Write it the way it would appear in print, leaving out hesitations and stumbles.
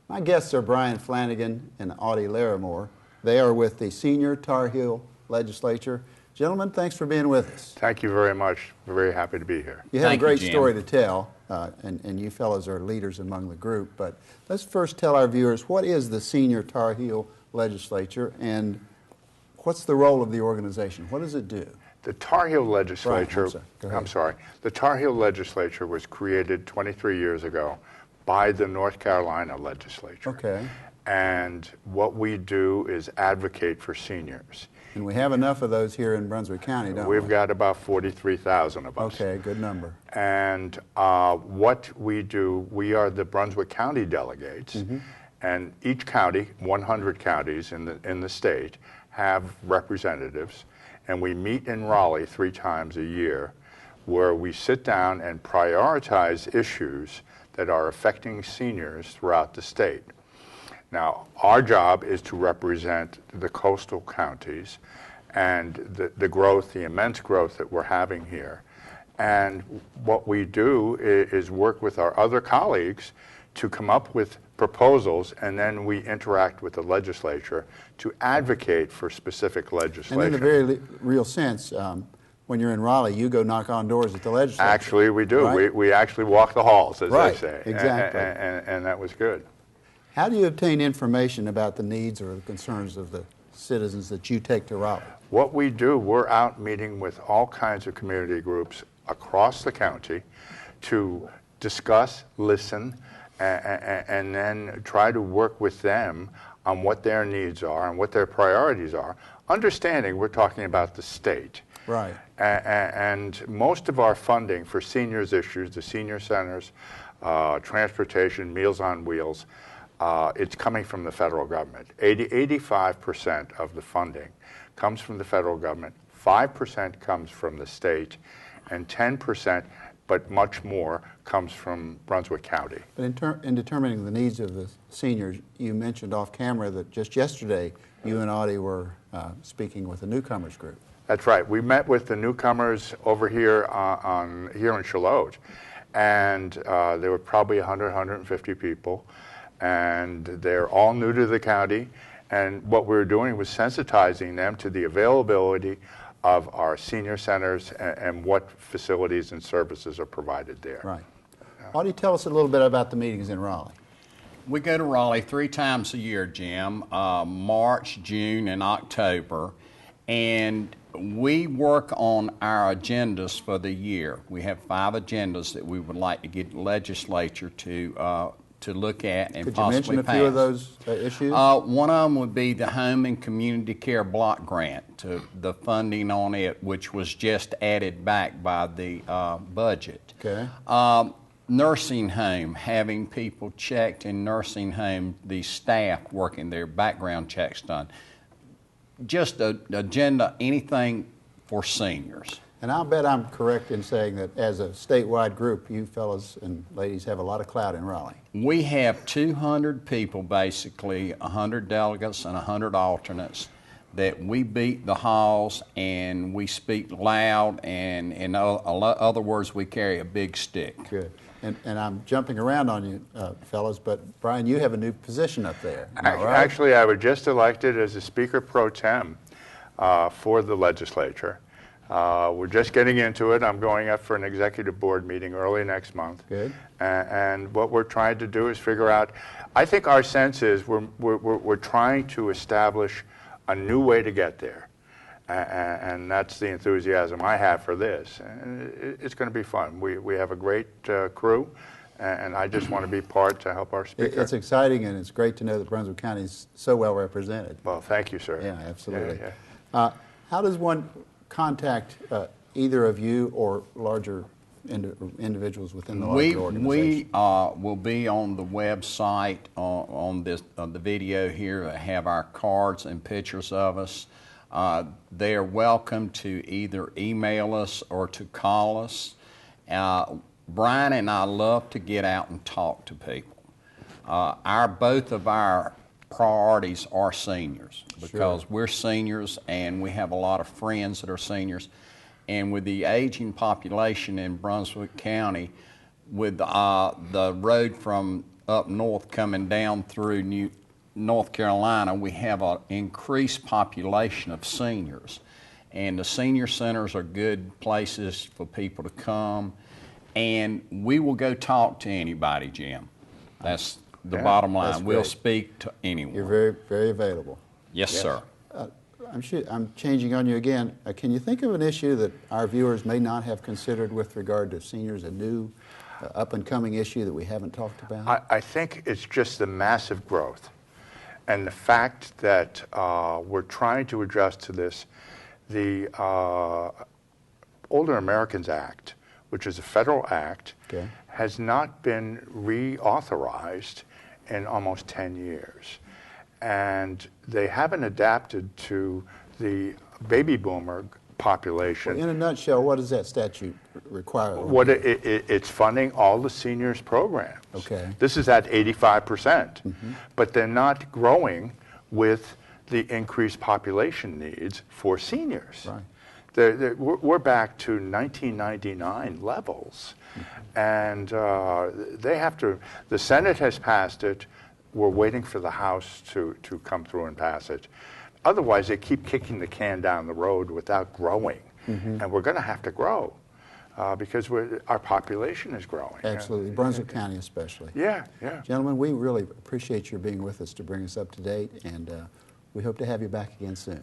My guests are Brian Flanagan and Audie Larimore. They are with the Senior Tar Heel Legislature. Gentlemen, thanks for being with us. Thank you very much. We're very happy to be here. You have a great story to tell, and you fellows are leaders among the group. But let's first tell our viewers, what is the Senior Tar Heel Legislature, and what's the role of the organization? What does it do? The Tar Heel Legislature, Right, the Tar Heel Legislature was created 23 years ago by the North Carolina Legislature. Okay. And what we do is advocate for seniors. And we have enough of those here in Brunswick County, don't we? We've got about 43,000 of us. Okay, good number. And what we do, we are the Brunswick County delegates, and each county, 100 counties in the state, have representatives, and we meet in Raleigh 3 times a year, where we sit down and prioritize issues that are affecting seniors throughout the state. Now, our job is to represent the coastal counties and the growth, the immense growth that we're having here. And what we do is work with our other colleagues to come up with proposals, and then we interact with the legislature to advocate for specific legislation. And in a very real sense, when you're in Raleigh, you go knock on doors at the legislature. Actually, we do. Right? We actually walk the halls, as Right, they say. exactly. And that was good. How do you obtain information about the needs or the concerns of the citizens that you take to Raleigh? What we do, we're out meeting with all kinds of community groups across the county to discuss, listen, and then try to work with them on what their needs are and what their priorities are, understanding we're talking about the state. Right. And most of our funding for seniors issues, the senior centers, transportation, Meals on Wheels, it's coming from the federal government. 85% of the funding comes from the federal government, 5% comes from the state, and 10%, but much more, comes from Brunswick County. But in determining the needs of the seniors, you mentioned off camera that just yesterday you and Audie were speaking with the newcomers group. That's right. We met with the newcomers over here here in Charlotte, and there were probably 100, 150 people, and they're all new to the county. And what we were doing was sensitizing them to the availability of our senior centers and what facilities and services are provided there. Right. Audie, tell us a little bit about the meetings in Raleigh. We go to Raleigh 3 times a year, Jim, March, June, and October, and we work on our agendas for the year. We have 5 agendas that we would like to get the legislature to look at and Could possibly you mention a pass. few of those issues? One of them would be the Home and Community Care Block Grant, to the funding on it, which was just added back by the budget. Okay. Nursing home, having people checked in nursing home, the staff working their background checks done. Just an agenda, anything for seniors. And I'll bet I'm correct in saying that as a statewide group, you fellas and ladies have a lot of clout in Raleigh. We have 200 people, basically, 100 delegates and 100 alternates, that we beat the halls and we speak loud, and in other words, we carry a big stick. Good. And I'm jumping around on you, fellas, but Brian, you have a new position up there. Right? Actually, I was just elected as a Speaker Pro Tem for the legislature. We're just getting into it. I'm going up for an executive board meeting early next month. Good. And what we're trying to do is figure out, I think our sense is we're trying to establish a new way to get there. And that's the enthusiasm I have for this. And it's going to be fun. We have a great crew, and I just want to be part to help our speaker. It's exciting, and it's great to know that Brunswick County is so well represented. Well, thank you, sir. Yeah, absolutely. Yeah. How does one contact either of you or larger individuals within the larger organization? We will be on the website on the video here. Have our cards and pictures of us. They are welcome to either email us or to call us. Brian and I love to get out and talk to people. Both of our priorities are seniors, because we're seniors and we have a lot of friends that are seniors. And with the aging population in Brunswick County, with the road from up north coming down through North Carolina, we have an increased population of seniors. And the senior centers are good places for people to come. And we will go talk to anybody, Jim. That's the bottom line. That's We'll great. speak to anyone. You're very, very available. Yes, sir. I'm changing on you again. Can you think of an issue that our viewers may not have considered with regard to seniors, a new up-and-coming issue that we haven't talked about? I think it's just the massive growth and the fact that we're trying to adjust to this. The Older Americans Act, which is a federal act, Okay. has not been reauthorized in almost 10 years. And they haven't adapted to the baby boomer population. In a nutshell, what does that statute require? It's funding all the seniors programs. Okay. This is at 85%, but they're not growing with the increased population needs for seniors. Right. We're back to 1999 levels, and they have to. The Senate has passed it. We're waiting for the House to come through and pass it. Otherwise, they keep kicking the can down the road without growing, and we're going to have to grow because our population is growing. Absolutely. Brunswick County especially. Yeah. Gentlemen, we really appreciate your being with us to bring us up to date, and we hope to have you back again soon.